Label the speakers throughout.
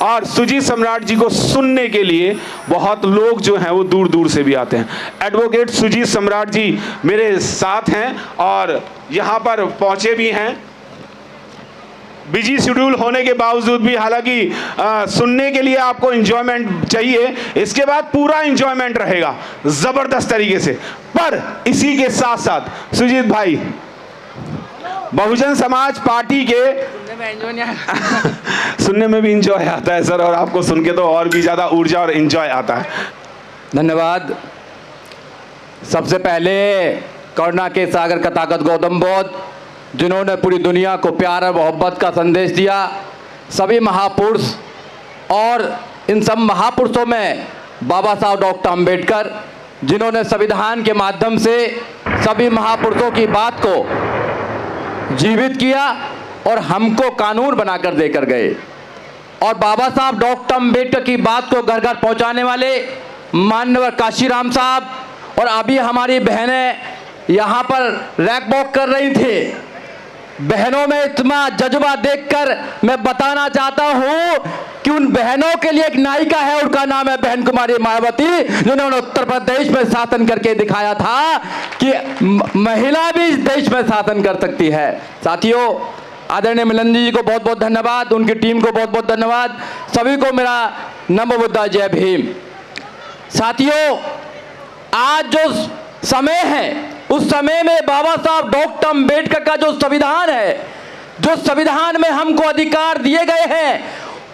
Speaker 1: और सुजीत सम्राट जी को सुनने के लिए बहुत लोग जो हैं वो दूर दूर से भी आते हैं। एडवोकेट सुजीत सम्राट जी मेरे साथ हैं और यहाँ पर पहुँचे भी हैं, बिजी शेड्यूल होने के बावजूद भी। हालांकि सुनने के लिए आपको एंजॉयमेंट चाहिए, इसके बाद पूरा एंजॉयमेंट रहेगा जबरदस्त तरीके से। पर इसी के साथ साथ सुजीत भाई, बहुजन समाज पार्टी के सुनने में भी एंजॉय आता है सर, और आपको सुन के तो और भी ज्यादा ऊर्जा और एंजॉय आता है।
Speaker 2: धन्यवाद। सबसे पहले करुणा के सागर का ताकत गौतम बुद्ध, जिन्होंने पूरी दुनिया को प्यार और मोहब्बत का संदेश दिया, सभी महापुरुष, और इन सब महापुरुषों में बाबा साहब डॉक्टर अंबेडकर, जिन्होंने संविधान के माध्यम से सभी महापुरुषों की बात को जीवित किया और हमको कानून बनाकर देकर गए। और बाबा साहब डॉक्टर अंबेडकर की बात को घर घर पहुंचाने वाले माननीय काशीराम साहब, और अभी हमारी बहनें यहाँ पर रैक वॉक कर रही थी। बहनों में इतना जज्बा देखकर मैं बताना चाहता हूं कि उन बहनों के लिए एक नायिका है, उनका नाम है बहन कुमारी मायावती, जिन्होंने उत्तर प्रदेश में शासन करके दिखाया था कि महिला भी इस देश में शासन कर सकती है। साथियों, आदरणीय मिलन जी को बहुत बहुत धन्यवाद, उनकी टीम को बहुत बहुत धन्यवाद, सभी को मेरा नमो बुद्धा जय भीम। साथियों, आज जो समय है, उस समय में बाबा साहब डॉक्टर अंबेडकर का जो संविधान है, जो संविधान में हमको अधिकार दिए गए हैं,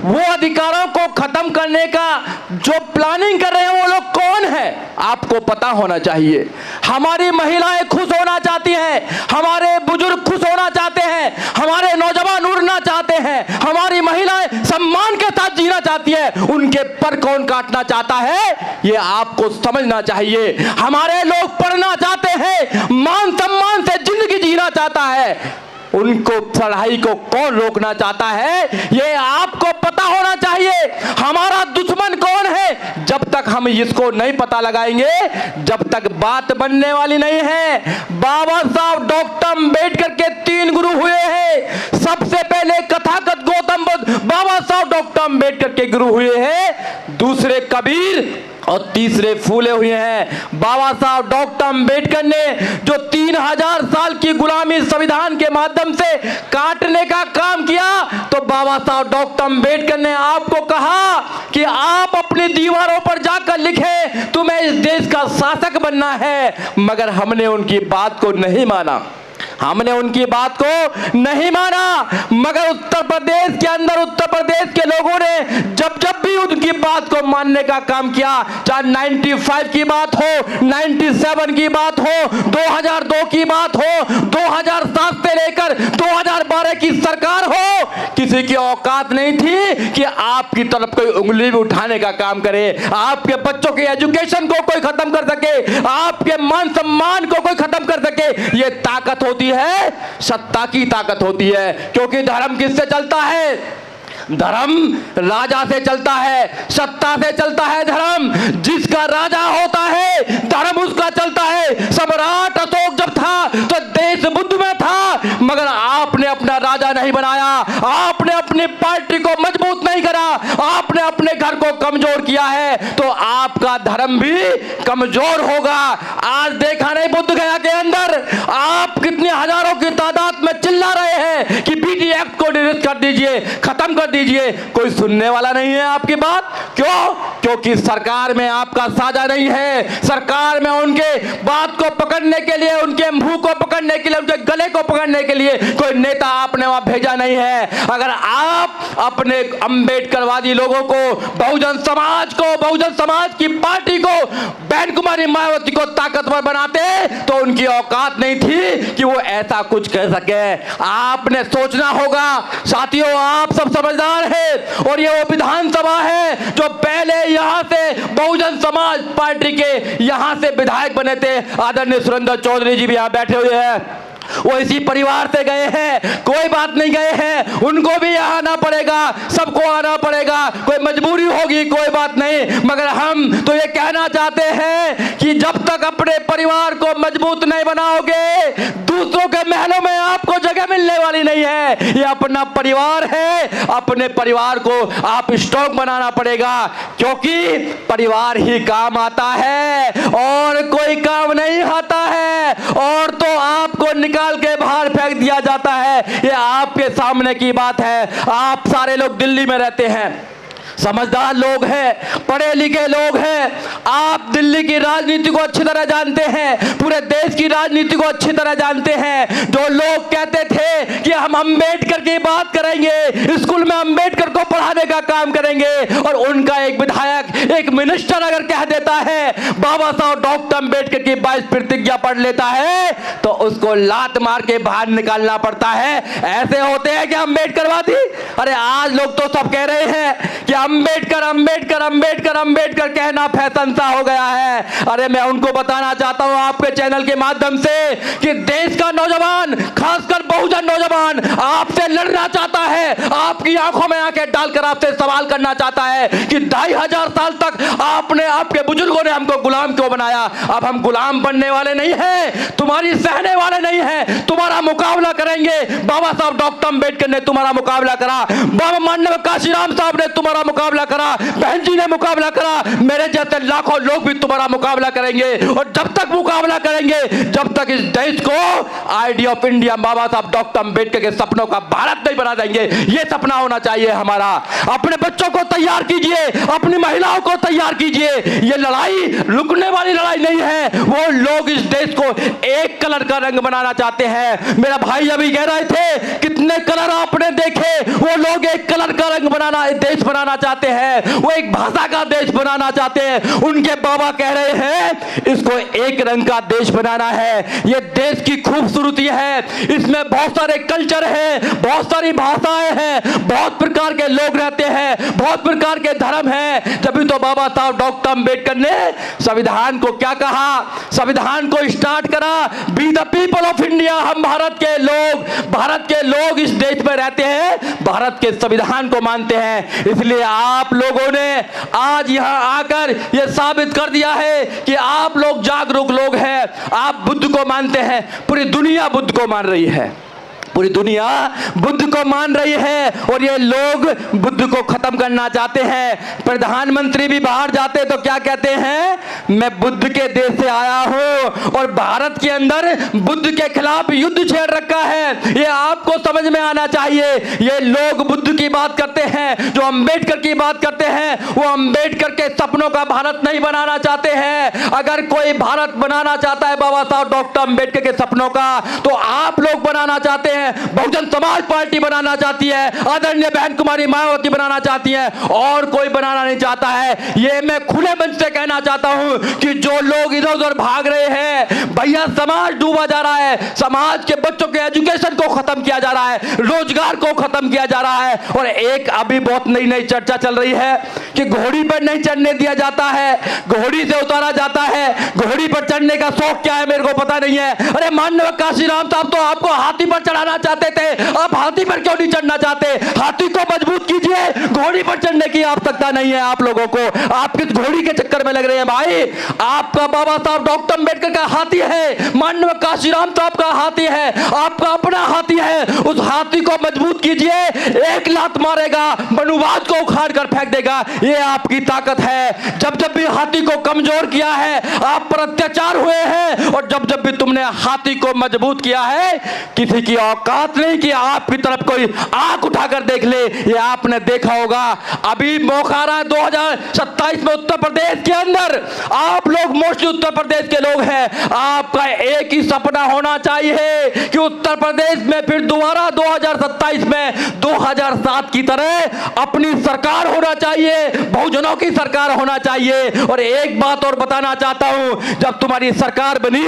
Speaker 2: वो अधिकारों को खत्म करने का जो प्लानिंग कर रहे हैं वो लोग कौन है, आपको पता होना चाहिए। हमारी महिलाएं खुश होना चाहती हैं, हमारे बुजुर्ग खुश होना चाहते हैं, हमारे नौजवान उड़ना चाहते हैं, हमारी महिलाएं सम्मान के साथ जीना चाहती है। उनके पर कौन काटना चाहता है, ये आपको समझना चाहिए। हमारे लोग पढ़ना चाहते हैं, मान सम्मान से जिंदगी जीना चाहता है, उनको पढ़ाई को कौन रोकना चाहता है, ये आपको पता होना चाहिए। हमारा दुश्मन कौन है, जब तक हम इसको नहीं पता लगाएंगे, जब तक बात बनने वाली नहीं है। बाबा साहब डॉक्टर अंबेडकर के 3 गुरु हुए हैं। सबसे पहले कथागत गौतम बुद्ध बाबा साहब डॉक्टर अंबेडकर के गुरु हुए हैं, दूसरे कबीर और तीसरे फूले हुए हैं। बाबा साहब डॉक्टर अंबेडकर ने जो 3000 साल की गुलामी संविधान के माध्यम से काटने का काम किया, तो बाबा साहब डॉक्टर अंबेडकर ने आपको कहा कि आप अपनी दीवारों पर जाकर लिखें, तुम्हें इस देश का शासक बनना है। मगर हमने उनकी बात को नहीं माना, हमने उनकी बात को नहीं माना। मगर उत्तर प्रदेश के अंदर उत्तर प्रदेश के लोगों ने जब जब भी उनकी बात को मानने का काम किया, चाहे 95 की बात हो, 97 की बात हो, 2002 की बात हो, 2007 से लेकर 2012 की सरकार हो, किसी की औकात नहीं थी कि आपकी तरफ कोई उंगली भी उठाने का काम करे, आपके बच्चों के एजुकेशन को कोई खत्म कर सके, आपके मान सम्मान को कोई खत्म कर सके। ये ताकत होती है, सत्ता की ताकत होती है। क्योंकि धर्म किससे चलता है, धर्म राजा से चलता है, सत्ता से चलता है धर्म। जिसका राजा होता है धर्म उसका चलता है। सम्राट अशोक जब था तो देश बुद्ध में था, मगर आपने अपना राजा नहीं बनाया, आपने अपनी पार्टी को मजबूत नहीं करा, आपने अपने घर को कमजोर किया है, तो आपका धर्म भी कमजोर होगा। आज देखा नहीं बुद्ध गया के अंदर आप कितने हजारों की तादाद में चिल्ला रहे हैं कि बीटी एक्ट को निरस्त कर दीजिए, खत्म कर दीजिए, कोई सुनने वाला नहीं है आपकी बात। क्यों? क्योंकि सरकार में आपका साझा नहीं है। सरकार में उनके बात को पकड़ने के लिए, उनके मुंह को पकड़ने के लिए, उनके गले को पकड़ने के लिए कोई नेता आपने वहां भेजा नहीं है। अगर आप अपने अंबेडकरवादी लोगों को, बहुजन समाज को, बहुजन समाज की पार्टी को, बहन कुमारी मायावती को ताकतवर बनाते तो उनकी औकात नहीं थी कि वो ऐसा कुछ कह सके। आपने सोचना होगा। साथियों, आप सब समझदार हैं और ये वो विधानसभा है जो पहले यहां से बहुजन समाज पार्टी के यहां से विधायक बने थे। आदरणीय सुरेंद्र चौधरी जी भी यहां बैठे हुए हैं। वो इसी परिवार से गए हैं, कोई बात नहीं, गए हैं, उनको भी यहाँ आना पड़ेगा, सबको आना पड़ेगा, कोई मजबूरी होगी, कोई बात नहीं। मगर हम तो ये कहना चाहते हैं कि जब तक अपने परिवार को मजबूत नहीं बनाओगे, दूसरों के महलों में आपको जगह मिलने वाली नहीं है। ये अपना परिवार है, अपने परिवार को आप स्ट्रॉन्ग बनाना पड़ेगा, क्योंकि परिवार ही काम आता है और कोई काम नहीं आता है, और तो आपको निकाल के बाहर फेंक दिया जाता है। ये आपके सामने की बात है। आप सारे लोग दिल्ली में रहते हैं, समझदार लोग हैं, पढ़े लिखे लोग हैं, आप दिल्ली की राजनीति को अच्छी तरह जानते हैं, पूरे देश की राजनीति को अच्छी तरह जानते हैं। जो लोग कहते थे कि हम अंबेडकर की बात करेंगे, स्कूल में अंबेडकर को पढ़ाने का काम करेंगे, और उनका एक विधायक, एक मिनिस्टर अगर कह देता है बाबा साहब डॉक्टर अंबेडकर की 22 प्रतिज्ञा पढ़ लेता है, तो उसको लात मार के बाहर निकालना पड़ता है। ऐसे होते हैं कि अंबेडकरवादी। अरे आज लोग तो सब कह रहे हैं कि अंबेडकर अंबेडकर अंबेडकर अंबेडकर कहना फैशन सा हो गया है। अरे मैं उनको बताना चाहता हूं आपके चैनल के माध्यम से कि देश का नौजवान, खासकर बहुजन नौजवान, आपसे लड़ना चाहता है, आपकी आंखों में आंखें डालकर आपसे सवाल करना चाहता है कि 2500 साल तक आपने, आपके बुजुर्गों ने हमको गुलाम क्यों बनाया। अब हम गुलाम बनने वाले नहीं हैं, तुम्हारी सहने वाले नहीं हैं, तुम्हारा मुकाबला करेंगे। बाबा साहब डॉक्टर अंबेडकर ने तुम्हारा मुकाबला करा, बाबा माननीय काशीराम साहब ने तुम्हारा मुकाबला करा, बहन जी ने मुकाबला करा, मेरे जैसे लाखों लोग भी तुम्हारा मुकाबला करेंगे। और जब तक मुकाबला करेंगे, जब तक इस देश को आइडिया ऑफ इंडिया बाबा साहब डॉक्टर अंबेडकर के सपनों का भारत नहीं बना देंगे। ये सपना होना चाहिए हमारा। अपने बच्चों को तैयार कीजिए, अपनी महिलाओं को तैयार कीजिए। ये लड़ाई रुकने वाली लड़ाई नहीं है। वो लोग इस देश को एक कलर का रंग बनाना चाहते हैं। मेरा भाई अभी कह रहे थे कितने कलर आपने देखे, वो लोग एक कलर का रंग बनाना, देश बनाना चाहते हैं, वो एक भाषा का देश बनाना चाहते हैं। उनके बाबा कह रहे हैं इसको एक रंग का देश बनाना है। ये देश की खूबसूरती है, इसमें बहुत सारे कल्चर हैं, बहुत सारी भाषाएं हैं, बहुत प्रकार के लोग रहते हैं, बहुत प्रकार के धर्म हैं। तभी तो बाबा साहब डॉक्टर अंबेडकर ने संविधान को क्या कहा, संविधान को स्टार्ट करा, be the people of India. हम भारत के लोग इस देश में रहते हैं, भारत के संविधान को मानते हैं। इसलिए आप लोगों ने आज यहां आकर यह साबित कर दिया है कि आप लोग जागरूक लोग हैं, आप बुद्ध को मानते हैं। पूरी दुनिया बुद्ध को मान रही है, पूरी दुनिया बुद्ध को मान रही है, और ये लोग बुद्ध को खत्म करना चाहते हैं। प्रधानमंत्री भी बाहर जाते तो क्या कहते हैं, मैं बुद्ध के देश से आया हूं, और भारत के अंदर बुद्ध के खिलाफ युद्ध छेड़ रखा है। ये आपको समझ में आना चाहिए। ये लोग बुद्ध की बात करते हैं, जो अंबेडकर की बात करते हैं, वो अंबेडकर के सपनों का भारत नहीं बनाना चाहते हैं। अगर कोई भारत बनाना चाहता है बाबा साहब डॉक्टर अंबेडकर के सपनों का, तो आप लोग बनाना चाहते हैं, बहुजन समाज पार्टी बनाना चाहती है, आदरणीय बहन कुमारी मायावती बनाना चाहती है, और कोई बनाना नहीं चाहता है। ये मैं खुले मंच से कहना चाहता हूं कि जो लोग इधर उधर भाग रहे हैं, भैया समाज डूबा जा रहा है, समाज के बच्चों के एजुकेशन को खत्म किया जा रहा है, रोजगार को खत्म किया जा रहा है। और एक अभी बहुत नई नई चर्चा चल रही है कि घोड़ी पर नहीं चढ़ने दिया जाता है, घोड़ी से उतारा जाता है। घोड़ी पर चढ़ने का शौक क्या है मेरे को पता नहीं है। अरे माननीय काशीराम साहब तो आपको हाथी पर चढ़ाना चाहते थे, आप हाथी पर क्यों नहीं चढ़ना चाहते? हाथी को मजबूत कीजिए, घोड़ी पर चढ़ने की आवश्यकता नहीं है आप लोगों को। आप किस घोड़ी के चक्कर में लग रहे हैं भाई? आपका बाबा साहब डॉक्टर अंबेडकर का हाथी है, माननीय काशीराम साहब का हाथी है, आपका अपना हाथी है। उस हाथी को मजबूत कीजिए, एक लात मारेगा, मनुवाद को उखाड़ कर फेंक देगा। ये आपकी ताकत है। जब जब भी हाथी को कमजोर किया है, आप पर अत्याचार हुए हैं, और जब जब भी तुमने हाथी को मजबूत किया है, किसी की औकात नहीं कि आपकी तरफ कोई आंख उठाकर देख ले। ये आपने देखा होगा, अभी मौका आ रहा है 2027 में उत्तर प्रदेश के अंदर। आप लोग मोस्टली उत्तर प्रदेश के लोग हैं, आपका एक ही सपना होना चाहिए कि उत्तर प्रदेश में फिर दोबारा 2027 में 2007 की तरह अपनी सरकार होना चाहिए, बहुजनों की सरकार होना चाहिए। और एक बात और बताना चाहता हूं, जब तुम्हारी सरकार बनी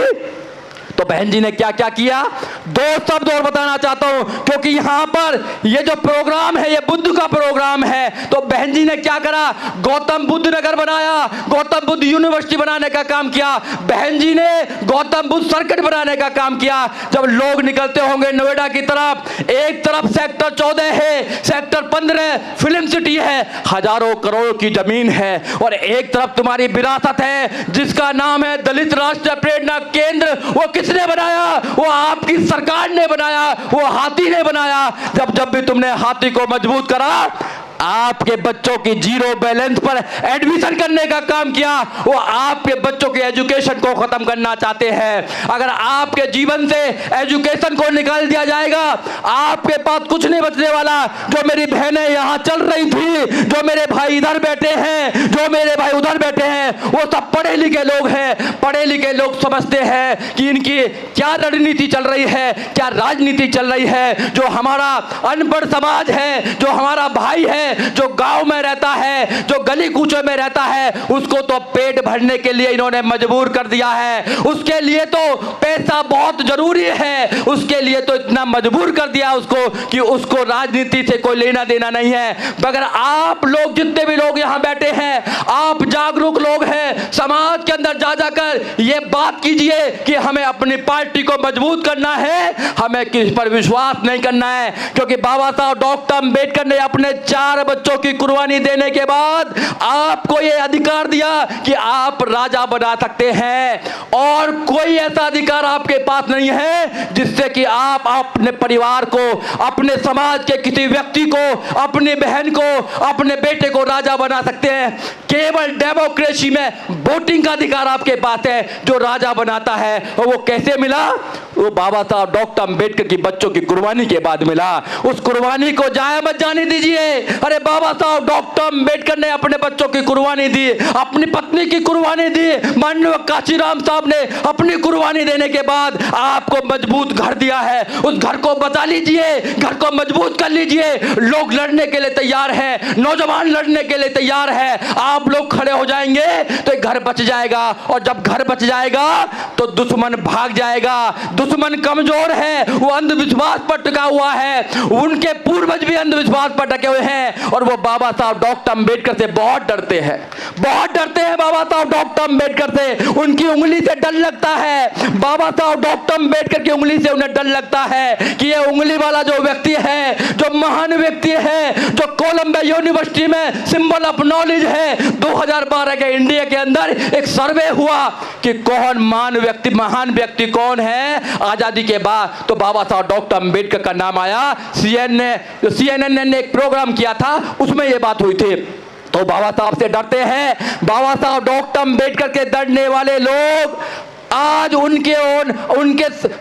Speaker 2: तो बहन जी ने क्या क्या किया, दो शब्द और बताना चाहता हूं, क्योंकि यहां पर ये जो प्रोग्राम है ये बुद्ध का प्रोग्राम है। तो बहन जी ने क्या करा, गौतम बुद्ध नगर बनाया, गौतम बुद्ध यूनिवर्सिटी बनाने का काम किया। बहन जी ने गौतम बुद्ध सर्किट बनाने का काम किया। जब लोग निकलते होंगे नोएडा की तरफ, एक तरफ सेक्टर 14 है, सेक्टर 15 फिल्म सिटी है, हजारों करोड़ की जमीन है, और एक तरफ तुम्हारी विरासत है जिसका नाम है दलित राष्ट्रीय प्रेरणा केंद्र। वो किसने बनाया, वो आपकी सरकार ने बनाया, वो हाथी ने बनाया। जब भी तुमने हाथी को मजबूत करा, आपके बच्चों की जीरो बैलेंस पर एडमिशन करने का काम किया। वो आपके बच्चों के एजुकेशन को खत्म करना चाहते हैं। अगर आपके जीवन से एजुकेशन को निकाल दिया जाएगा, आपके पास कुछ नहीं बचने वाला। जो मेरी बहनें यहां चल रही थी, जो मेरे भाई इधर बैठे हैं, जो मेरे भाई उधर बैठे हैं, वो सब पढ़े लिखे लोग हैं। पढ़े लिखे लोग समझते हैं कि इनकी क्या रणनीति चल रही है, क्या राजनीति चल रही है। जो हमारा अनपढ़ समाज है, जो हमारा भाई है, जो गांव में रहता है, जो गली कूचों में रहता है, उसको तो पेट भरने के लिए इन्होंने मजबूर कर दिया है। उसके लिए तो पैसा बहुत जरूरी है, उसके लिए तो इतना मजबूर कर दिया उसको कि उसको राजनीति से कोई लेना देना नहीं है। मगर आप लोग, जितने भी लोग यहां बैठे हैं, आप जागरूक लोग हैं। समाज के अंदर जा जाकर ये बात कीजिए कि हमें अपनी पार्टी को मजबूत करना है, हमें किस पर विश्वास नहीं करना है। क्योंकि बाबा साहब डॉक्टर अंबेडकर ने अपने 4 बच्चों की कुर्बानी देने के बाद आपको यह अधिकार दिया कि आप राजा बना सकते हैं, और कोई ऐसा अधिकार आपके पास नहीं है जिससे कि आप अपने परिवार को, अपने समाज के किसी व्यक्ति को, अपनी बहन को, अपने बेटे को राजा बना सकते हैं। केवल डेमोक्रेसी में वोटिंग का अधिकार आपके पास है जो राजा बनाता है। और वो कैसे मिला, वो बाबा साहब डॉक्टर अंबेडकर की बच्चों की कुर्बानी के बाद मिला। उस कुर्बानी को जाया मत जाने दीजिए। अरे बाबा साहब डॉक्टर अंबेडकर ने अपने बच्चों की कुर्बानी दी, अपनी पत्नी की कुर्बानी दी, माननीय काशीराम साहब ने अपनी कुर्बानी देने के बाद आपको मजबूत घर दिया है। उस घर को बचा लीजिए, घर को मजबूत कर लीजिए। लोग लड़ने के लिए तैयार हैं, नौजवान लड़ने के लिए तैयार है। आप लोग खड़े हो जाएंगे तो घर बच जाएगा, और जब घर बच जाएगा तो दुश्मन भाग जाएगा। दुश्मन कमजोर है, वो अंधविश्वास पर टिका हुआ है, उनके पूर्वज भी अंधविश्वास पर टिके हुए हैं, और वो बाबा साहब डॉक्टर अंबेडकर से बहुत डरते हैं, बहुत डरते हैं बाबा साहब डॉक्टर अंबेडकर से। उनकी उंगली से डर लगता है, बाबा साहब डॉक्टर अंबेडकर की उंगली से उन्हें डर लगता है कि ये उंगली वाला जो व्यक्ति है, जो महान व्यक्ति है, जो कोलंबिया यूनिवर्सिटी में सिंबल ऑफ नॉलेज है। 2012 के इंडिया के अंदर एक सर्वे हुआ कि कौन महान व्यक्ति कौन है आजादी के बाद, तो बाबा साहब डॉक्टर अंबेडकर का नाम आया। CNN ने एक प्रोग्राम किया था, उसमें ये बात हुई थी। तो बाबा साहब से डरते हैं, बाबा साहब डॉक्टर अंबेडकर के डरने वाले लोग आज उनके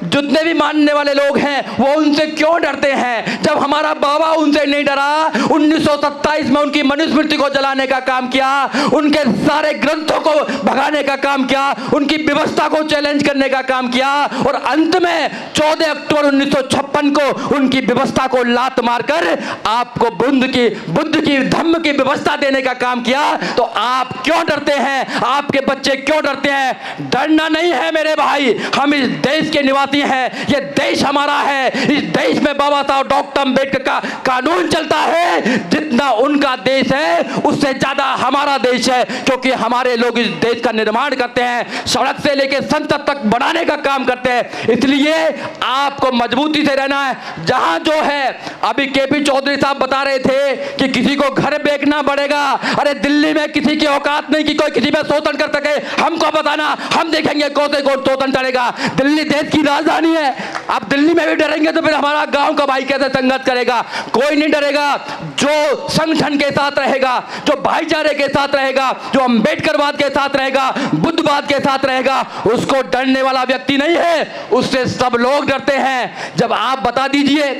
Speaker 2: जितने भी मानने वाले लोग हैं वो उनसे क्यों डरते हैं। जब हमारा बाबा उनसे नहीं डरा, 1927 में उनकी मनुस्मृति को जलाने का काम किया, उनके सारे ग्रंथों को भगाने का काम किया, उनकी व्यवस्था को चैलेंज करने का काम किया, और अंत में 14 अक्टूबर 1956 को उनकी व्यवस्था को लात मारकर आपको बुद्ध की धम्म की व्यवस्था देने का काम किया। तो आप क्यों डरते हैं, आपके बच्चे क्यों डरते हैं। डरना नहीं है मेरे भाई, हम इस देश के निवासी हैं, ये देश हमारा है। इस देश में बाबा साहब डॉक्टर अंबेडकर का कानून चलता है। जितना उनका देश है उससे ज्यादा हमारा देश है, क्योंकि हमारे लोग इस देश का निर्माण करते हैं, सड़क से लेकर संसद तक बनाने का काम करते हैं। इसलिए आपको मजबूती से रहना है। जहां जो है, अभी केपी चौधरी साहब बता रहे थे कि किसी को घर बेचना पड़ेगा। अरे दिल्ली में किसी की औकात नहीं कि कोई किसी पे शोषण कर सके। हमको बताना, हम देखेंगे कौन से कोर्ट शोषण चलेगा। दिल्ली देश की राजधानी है, आप दिल्ली में भी डरेंगे तो फिर हमारा गांव का भाई कैसे संघर्ष करेगा। कोई नहीं डरेगा। जो संगठन के साथ रहेगा, जो भाईचारे के साथ रहेगा, जो अंबेडकरवाद के साथ रहेगा, बुद्धवाद के साथ रहेगा, उसको डरने वाला व्यक्ति नहीं है, उससे सब लोग डरते हैं। जब आप बता दीजिए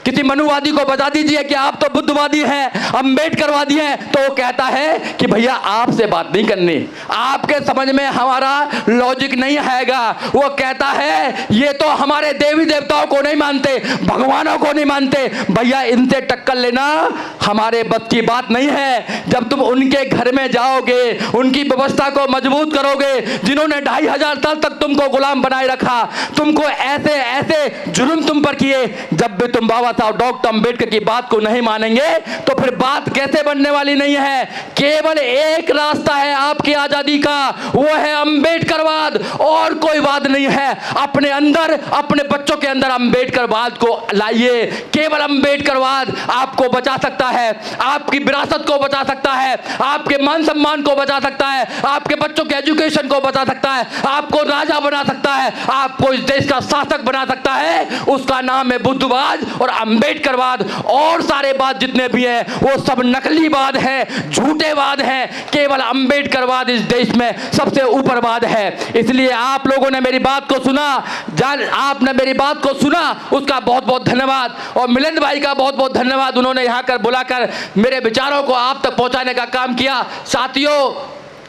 Speaker 2: किसी मनुवादी को बता दीजिए कि आप तो बुद्धवादी हैं, अम्बेडकरवादी हैं, तो वो कहता है कि भैया आपसे बात नहीं करनी, आपके समझ में हमारा लॉजिक नहीं आएगा। वो कहता है ये तो हमारे देवी देवताओं को नहीं मानते, भगवानों को नहीं मानते। भैया इनसे टक्कर लेना हमारे बस की बात नहीं है। जब तुम उनके घर में जाओगे, उनकी व्यवस्था को मजबूत करोगे, जिन्होंने 2500 साल तक तुमको गुलाम बनाए रखा, तुमको ऐसे ऐसे जुल्म तुम पर किए, जब भी तुम बाबा साहब डॉक्टर अंबेडकर की बात को नहीं मानेंगे तो फिर बात कैसे बनने वाली नहीं है। केवल एक रास्ता है आपकी आजादी का, वो है अंबेडकरवाद, और कोई वाद नहीं है। अपने अंदर, अपने बच्चों के अंदर अंबेडकरवाद को लाइए। केवल अंबेडकरवाद आपको बचा सकता है, आपकी विरासत को बचा सकता है, आपके मान सम्मान को बचा सकता है, आपके बच्चों के एजुकेशन को बचा सकता है, आपको राजा बना सकता है, आपको इस देश का शासक बना सकता है। उसका नाम है बुद्धवाद और अंबेडकरवाद। और सारे बात जितने भी हैं वो सब नकलीवाद है, झूठेवाद है। केवल अंबेडकरवाद इस देश में सबसे ऊपरवाद है। इसलिए आप लोगों ने मेरी बात को सुना, आपने मेरी बात को सुना, उसका बहुत बहुत धन्यवाद। और मिलिंद भाई का बहुत बहुत धन्यवाद, उन्होंने यहाँ कर बुलाकर मेरे विचारों को आप तक पहुँचाने का काम किया। साथियों,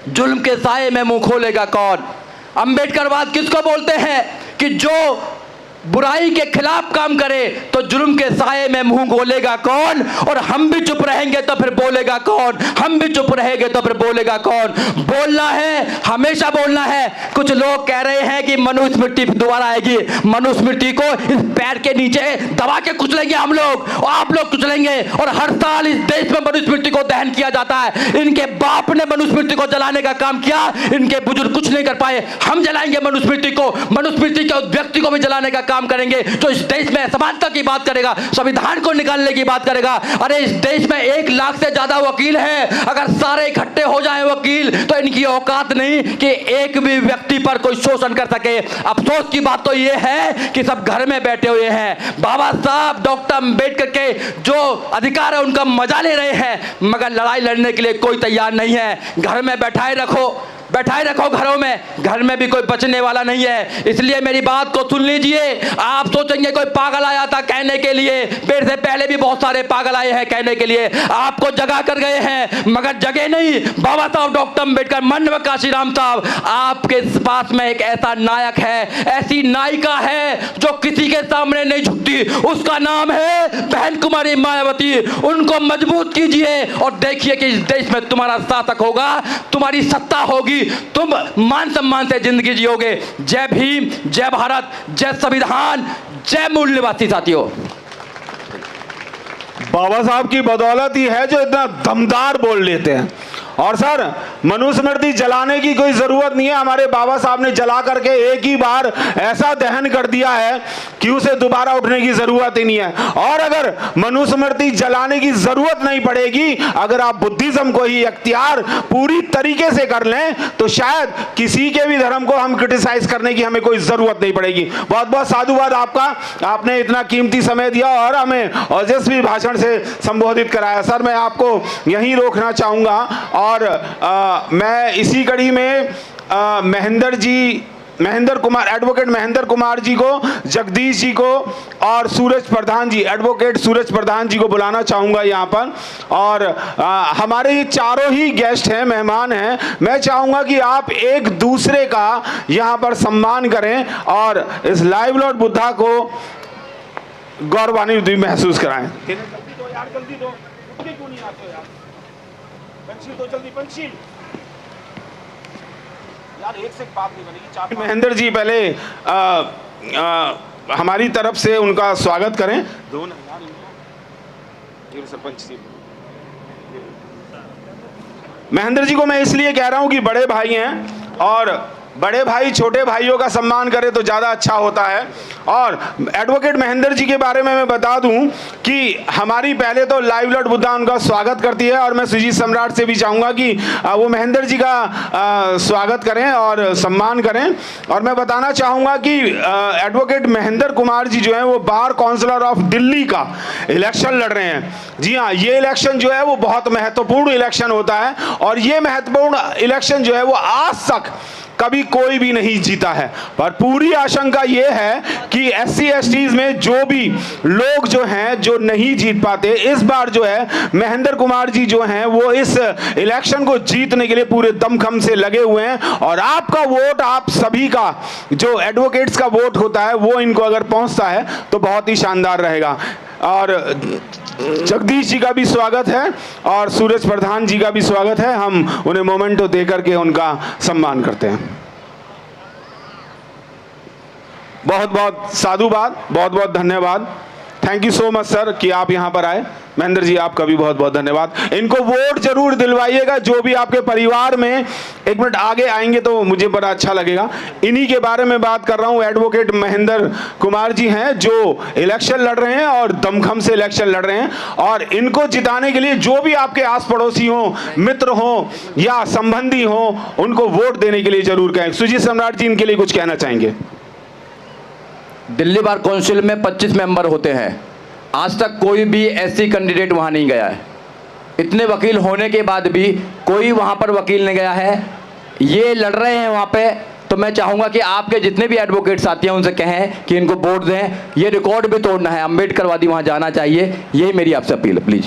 Speaker 2: जुल्म के साए में मुंह खोलेगा कौन? अंबेडकरवाद किसको बोलते हैं कि जो बुराई के खिलाफ काम करे, तो जुल्म के साए में मुंह खोलेगा कौन? और हम भी चुप रहेंगे तो फिर बोलेगा कौन? हम भी चुप रहेंगे तो फिर बोलेगा कौन? बोलना है, हमेशा बोलना है। कुछ लोग कह रहे हैं कि मनुस्मृति दोबारा आएगी। मनुस्मृति को इस पैर के नीचे दबा के कुचलेंगे हम लोग, और आप लोग कुचलेंगे। और हर साल इस देश में मनुस्मृति को दहन किया जाता है। इनके बाप ने मनुस्मृति को जलाने का काम किया, इनके बुजुर्ग कुछ नहीं कर पाए। हम जलाएंगे मनुस्मृति को, मनुस्मृति के व्यक्ति को भी जलाने का काम करेंगे जो इस देश में समानता की बात करेगा, संविधान को निकालने की बात करेगा। अरे इस देश में 1 लाख से ज्यादा वकील हैं, अगर सारे इकट्ठे हो जाएं वकील, तो इनकी औकात नहीं कि एक भी व्यक्ति पर कोई शोषण कर सके। अफसोस की बात तो यह है कि सब घर में बैठे हुए हैं। बाबा साहब डॉक्टर अंबेडकर के जो अधिकार है उनका मजा ले रहे हैं, मगर लड़ाई लड़ने के लिए कोई तैयार नहीं है। घर में बैठाए रखो घरों में, घर में भी कोई बचने वाला नहीं है। इसलिए मेरी बात को सुन लीजिए। आप सोचेंगे कोई पागल आया था कहने के लिए, मेरे से पहले भी बहुत सारे पागल आए हैं कहने के लिए, आपको जगा कर गए हैं, मगर जगे नहीं। बाबा साहब डॉक्टर अंबेडकर, माननीय काशीराम साहब, आपके पास में एक ऐसा नायक है, ऐसी नायिका है जो किसी के सामने नहीं झुकती, उसका नाम है बहन कुमारी मायावती। उनको मजबूत कीजिए और देखिए कि इस देश में तुम्हारा शासक होगा, तुम्हारी सत्ता होगी, तुम मान सम्मान से जिंदगी जियोगे। जय भीम, जय भारत, जय संविधान, जय मूल निवासी साथियों।
Speaker 1: बाबा साहब की बदौलत ही है जो इतना दमदार बोल लेते हैं। और सर, मनुस्मृति जलाने की कोई जरूरत नहीं है। हमारे बाबा साहब ने जला करके एक ही बार ऐसा दहन कर दिया है कि उसे दोबारा उठने की जरूरत ही नहीं है। और अगर मनुस्मृति जलाने की जरूरत नहीं पड़ेगी, अगर आप बुद्धिज्म को ही अख्तियार पूरी तरीके से कर लें, तो शायद किसी के भी धर्म को हम क्रिटिसाइज करने की हमें कोई जरूरत नहीं पड़ेगी। बहुत बहुत साधुवाद आपका, आपने इतना कीमती समय दिया और हमें ओजस्वी भाषण से संबोधित कराया। सर, मैं आपको यहीं रोकना चाहूंगा और मैं इसी कड़ी में महेंद्र कुमार, एडवोकेट महेंद्र कुमार जी को, जगदीश जी को और सूरज प्रधान जी, एडवोकेट सूरज प्रधान जी को बुलाना चाहूँगा यहाँ पर। और हमारे ये चारों ही गेस्ट हैं, मेहमान हैं। मैं चाहूँगा कि आप एक दूसरे का यहाँ पर सम्मान करें और इस लाइव लॉर्ड बुद्धा को गौरवान्वित महसूस कराएं। जल्दी दो यार, जल्दी दो, क्यों नहीं आते यार? पंचशील तो जल्दी, पंचशील यार, एक से बात नहीं बनेगी। महेंद्र जी, पहले हमारी तरफ से उनका स्वागत करें। दो ना यार, सरपंच जी महेंद्र जी को मैं इसलिए कह रहा हूं कि बड़े भाई हैं और बड़े भाई छोटे भाइयों का सम्मान करे तो ज़्यादा अच्छा होता है। और एडवोकेट महेंद्र जी के बारे में मैं बता दूं कि हमारी पहले तो लाइव लॉर्ड बुद्धा उनका स्वागत करती है, और मैं सुजीत सम्राट से भी चाहूँगा कि वो महेंद्र जी का स्वागत करें और सम्मान करें। और मैं बताना चाहूँगा कि एडवोकेट महेंद्र कुमार जी जो हैं वो बार काउंसिलर ऑफ दिल्ली का इलेक्शन लड़ रहे हैं। जी हाँ, ये इलेक्शन जो है वो बहुत महत्वपूर्ण इलेक्शन होता है, और ये महत्वपूर्ण इलेक्शन जो है वो आज तक कभी कोई भी नहीं जीता है, पर पूरी आशंका ये है कि SC STs में जो भी लोग जो हैं जो नहीं जीत पाते, इस बार जो है महेंद्र कुमार जी जो हैं वो इस इलेक्शन को जीतने के लिए पूरे दमखम से लगे हुए हैं। और आपका वोट, आप सभी का जो एडवोकेट्स का वोट होता है वो इनको अगर पहुंचता है तो बहुत ही शानदार रहेगा। और जगदीश जी का भी स्वागत है और सूरज प्रधान जी का भी स्वागत है। हम उन्हें मोमेंटो देकर के उनका सम्मान करते हैं। बहुत बहुत साधुवाद, बहुत बहुत धन्यवाद। Thank you so much sir कि आप यहाँ पर आए। महेंद्र जी आपका भी बहुत बहुत धन्यवाद। इनको वोट जरूर दिलवाइएगा, जो भी आपके परिवार में एक मिनट आगे आएंगे तो मुझे बड़ा अच्छा लगेगा। इन्हीं के बारे में बात कर रहा हूँ। एडवोकेट महेंद्र कुमार जी हैं जो इलेक्शन लड़ रहे हैं और दमखम से इलेक्शन लड़ रहे हैं। और इनको जिताने के लिए जो भी आपके आस पड़ोसी हों, मित्र हों या संबंधी हों, उनको वोट देने के लिए जरूर कहें। सुजीत सम्राट जी इनके लिए कुछ कहना चाहेंगे?
Speaker 2: दिल्ली बार काउंसिल में 25 मेंबर होते हैं, आज तक कोई भी SC कैंडिडेट वहाँ नहीं गया है। इतने वकील होने के बाद भी कोई वहाँ पर वकील नहीं गया है। ये लड़ रहे हैं वहाँ पे, तो मैं चाहूँगा कि आपके जितने भी एडवोकेट साथी हैं उनसे कहें कि इनको वोट दें। ये रिकॉर्ड भी तोड़ना है, अम्बेडकर वादी वहाँ जाना चाहिए। यही मेरी आपसे अपील है, प्लीज़।